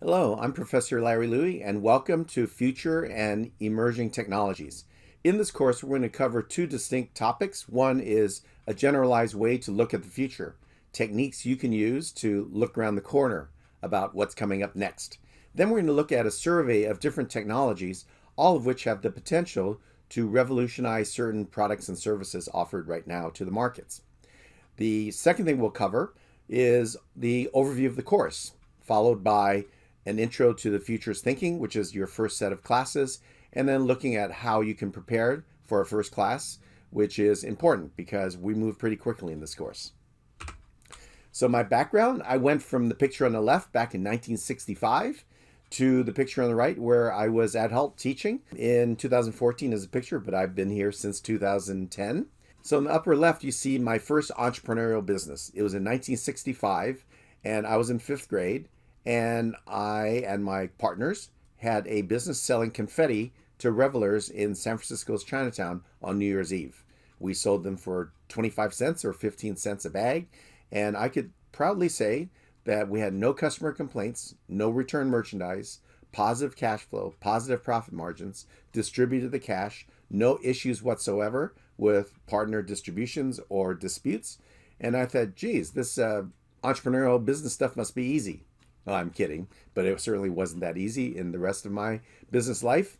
Hello, I'm Professor Larry Louie, and welcome to Future and Emerging Technologies. In this course, we're going to cover two distinct topics. One is a generalized way to look at the future, techniques you can use to look around the corner about what's coming up next. Then we're going to look at a survey of different technologies, all of which have the potential to revolutionize certain products and services offered right now to the markets. The second thing we'll cover is the overview of the course, followed by an intro to the futures thinking, which is your first set of classes, and then looking at how you can prepare for a first class, which is important because we move pretty quickly in this course. So my background, I went from the picture on the left back in 1965 to the picture on the right where I was at Halt teaching in 2014 as a picture, but I've been here since 2010. So in the upper left, you see my first entrepreneurial business. It was in 1965, and I was in fifth grade, and I and my partners had a business selling confetti to revelers in San Francisco's Chinatown on New Year's Eve. We sold them for 25 cents or 15 cents a bag, and I could proudly say that we had no customer complaints, no return merchandise, positive cash flow, positive profit margins, distributed the cash, no issues whatsoever with partner distributions or disputes. And I thought, geez, this entrepreneurial business stuff must be easy. Well, I'm kidding, but it certainly wasn't that easy in the rest of my business life.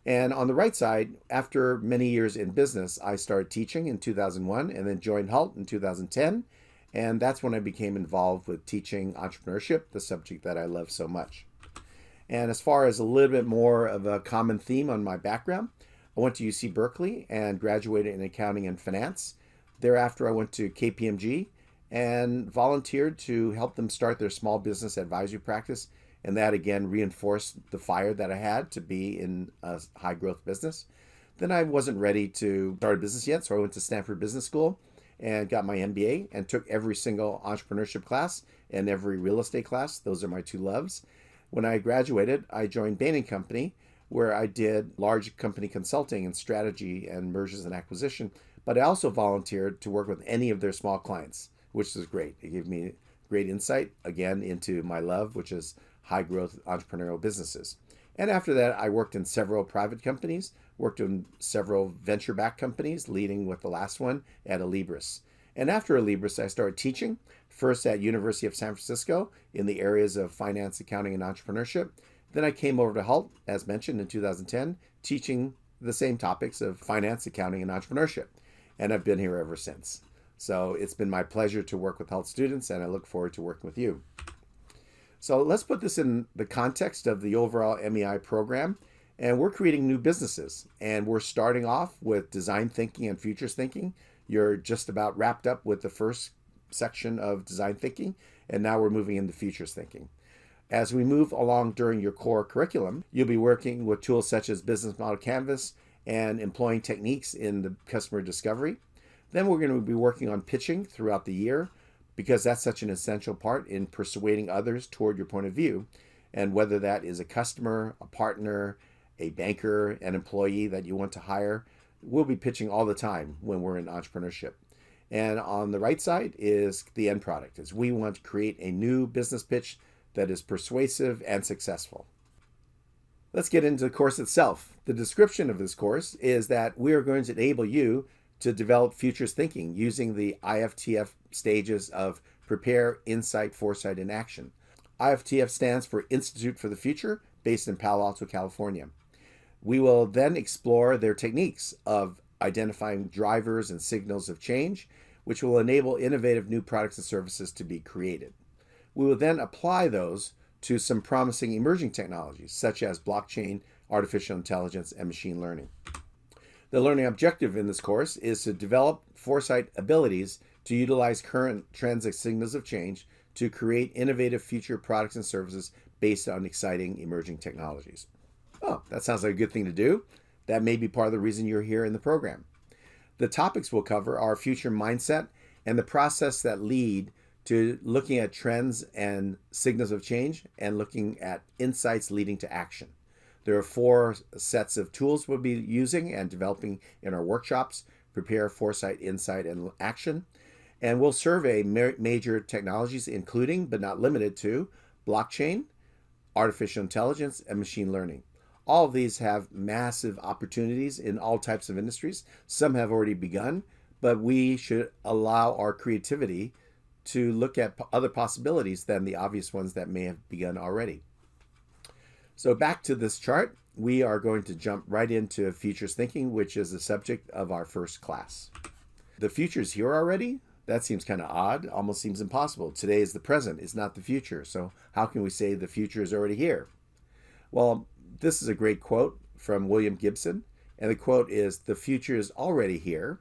And on the right side, after many years in business, I started teaching in 2001 and then joined Halt in 2010. And that's when I became involved with teaching entrepreneurship, the subject that I love so much. And as far as a little bit more of a common theme on my background, I went to UC Berkeley and graduated in accounting and finance. Thereafter, I went to KPMG and volunteered to help them start their small business advisory practice. And that again reinforced the fire that I had to be in a high growth business. Then I wasn't ready to start a business yet, so I went to Stanford Business School and got my MBA and took every single entrepreneurship class and every real estate class. Those are my two loves. When I graduated, I joined Bain & Company, where I did large company consulting and strategy and mergers and acquisition, but I also volunteered to work with any of their small clients, which was great. It gave me great insight, again, into my love, which is high growth entrepreneurial businesses. And after that, I worked in several private companies, worked in several venture-backed companies, leading with the last one at Alibris. And after Alibris, I started teaching, first at University of San Francisco in the areas of finance, accounting, and entrepreneurship. Then I came over to Halt, as mentioned, in 2010, teaching the same topics of finance, accounting, and entrepreneurship. And I've been here ever since. So it's been my pleasure to work with Halt students, and I look forward to working with you. So let's put this in the context of the overall MEI program. And we're creating new businesses. And we're starting off with design thinking and futures thinking. You're just about wrapped up with the first section of design thinking. And now we're moving into futures thinking. As we move along during your core curriculum, you'll be working with tools such as Business Model Canvas and employing techniques in the customer discovery. Then we're going to be working on pitching throughout the year because that's such an essential part in persuading others toward your point of view. And whether that is a customer, a partner, a banker, an employee that you want to hire, we'll be pitching all the time when we're in entrepreneurship. And on the right side is the end product, is we want to create a new business pitch that is persuasive and successful. Let's get into the course itself. The description of this course is that we are going to enable you to develop futures thinking using the IFTF stages of prepare, insight, foresight, and action. IFTF stands for Institute for the Future, based in Palo Alto, California. We will then explore their techniques of identifying drivers and signals of change, which will enable innovative new products and services to be created. We will then apply those to some promising emerging technologies, such as blockchain, artificial intelligence, and machine learning. The learning objective in this course is to develop foresight abilities to utilize current trends and signals of change to create innovative future products and services based on exciting emerging technologies. Oh, that sounds like a good thing to do. That may be part of the reason you're here in the program. The topics we'll cover are future mindset and the process that lead to looking at trends and signals of change and looking at insights leading to action. There are 4 sets of tools we'll be using and developing in our workshops: prepare, foresight, insight, and action. And we'll survey major technologies, including but not limited to blockchain, artificial intelligence, and machine learning. All of these have massive opportunities in all types of industries. Some have already begun, but we should allow our creativity to look at other possibilities than the obvious ones that may have begun already. So back to this chart, we are going to jump right into futures thinking, which is the subject of our first class. The future's here already? That seems kind of odd, almost seems impossible. Today is the present, it's not the future. So how can we say the future is already here? Well, this is a great quote from William Gibson, and the quote is, "The future is already here,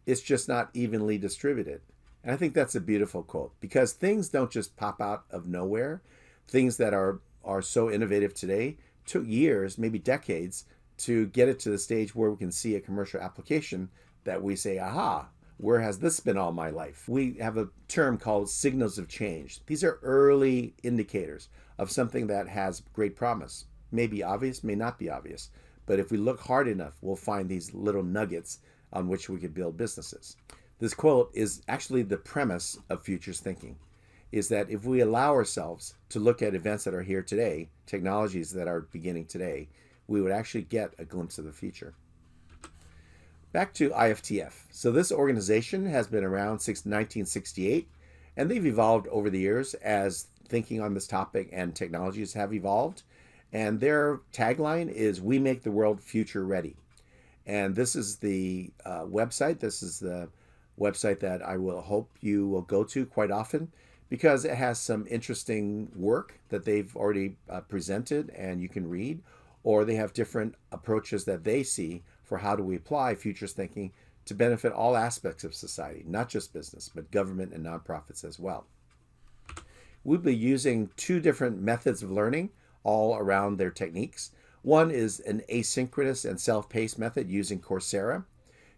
it's just not evenly distributed." And I think that's a beautiful quote, because things don't just pop out of nowhere. Things that are so innovative today took years, maybe decades, to get it to the stage where we can see a commercial application that we say, aha, where has this been all my life? We have a term called signals of change. These are early indicators of something that has great promise. May be obvious, may not be obvious. But if we look hard enough, we'll find these little nuggets on which we could build businesses. This quote is actually the premise of futures thinking, is that if we allow ourselves to look at events that are here today, technologies that are beginning today, we would actually get a glimpse of the future. Back to IFTF. So this organization has been around since 1968, and they've evolved over the years as thinking on this topic and technologies have evolved. And their tagline is, "We make the world future ready." And this is the website. This is the website that I will hope you will go to quite often, because it has some interesting work that they've already presented and you can read, or they have different approaches that they see for how do we apply futures thinking to benefit all aspects of society, not just business, but government and nonprofits as well. We'll be using two different methods of learning all around their techniques. One is an asynchronous and self-paced method using Coursera.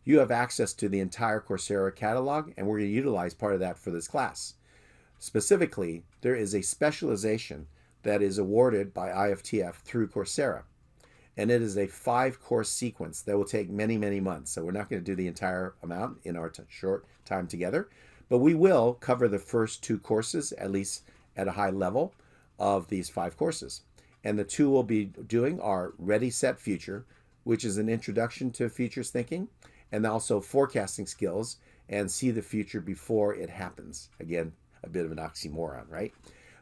You have access to the entire Coursera catalog, and we're going to utilize part of that for this class. Specifically, there is a specialization that is awarded by IFTF through Coursera, and it is a 5-course sequence that will take many, many months. So we're not going to do the entire amount in our short time together, but we will cover the first 2 courses, at least at a high level, of these 5 courses. And the 2 we'll be doing are Ready, Set, Future, which is an introduction to futures thinking, and also forecasting skills and see the future before it happens. Again, a bit of an oxymoron, right?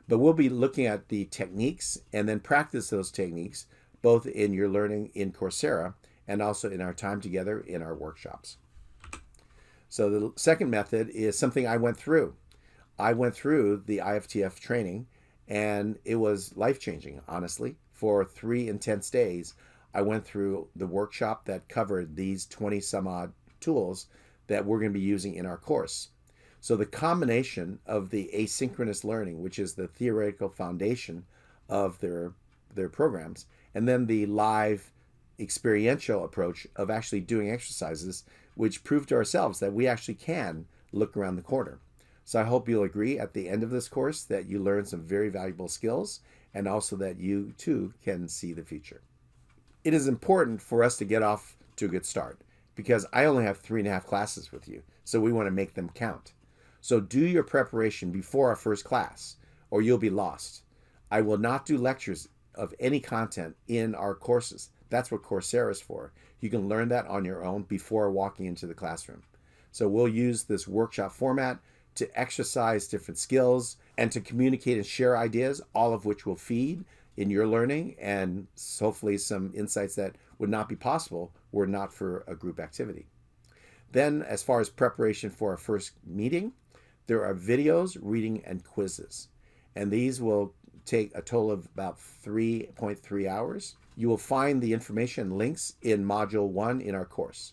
But we'll be looking at the techniques and then practice those techniques both in your learning in Coursera and also in our time together in our workshops. So the second method is something I went through. I went through the IFTF training, and it was life-changing, honestly. For 3 intense days, I went through the workshop that covered these 20 some odd tools that we're going to be using in our course. So the combination of the asynchronous learning, which is the theoretical foundation of their programs, and then the live experiential approach of actually doing exercises, which proved to ourselves that we actually can look around the corner. So I hope you'll agree at the end of this course that you learn some very valuable skills, and also that you too can see the future. It is important for us to get off to a good start, because I only have 3.5 classes with you, so we want to make them count. So do your preparation before our first class, or you'll be lost. I will not do lectures of any content in our courses. That's what Coursera is for. You can learn that on your own before walking into the classroom. So we'll use this workshop format to exercise different skills and to communicate and share ideas, all of which will feed in your learning and hopefully some insights that would not be possible were not for a group activity. Then, as far as preparation for our first meeting, there are videos, reading, and quizzes. And these will take a total of about 3.3 hours. You will find the information links in Module 1 in our course.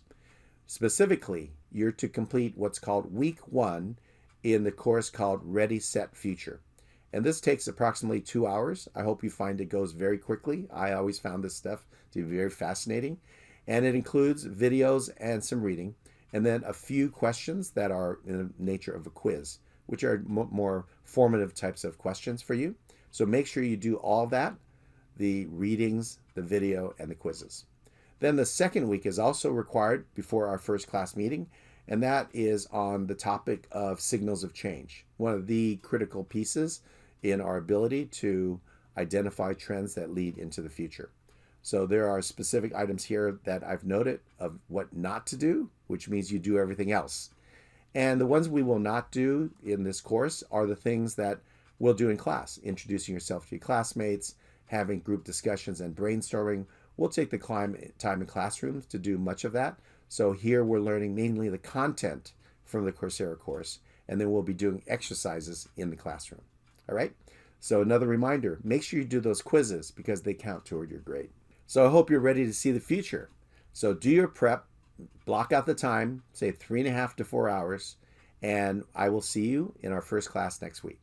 Specifically, you're to complete what's called Week 1 in the course called Ready, Set, Future. And this takes approximately 2 hours. I hope you find it goes very quickly. I always found this stuff to be very fascinating. And it includes videos and some reading, and then a few questions that are in the nature of a quiz, which are more formative types of questions for you. So make sure you do all that, the readings, the video, and the quizzes. Then the second week is also required before our first class meeting, and that is on the topic of signals of change, one of the critical pieces in our ability to identify trends that lead into the future. So there are specific items here that I've noted of what not to do, which means you do everything else. And the ones we will not do in this course are the things that we'll do in class, introducing yourself to your classmates, having group discussions and brainstorming. We'll take the time in classrooms to do much of that. So here we're learning mainly the content from the Coursera course, and then we'll be doing exercises in the classroom. All right? So another reminder, make sure you do those quizzes because they count toward your grade. So I hope you're ready to see the future. So do your prep, block out the time, say 3.5 to 4 hours, and I will see you in our first class next week.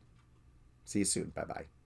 See you soon. Bye-bye.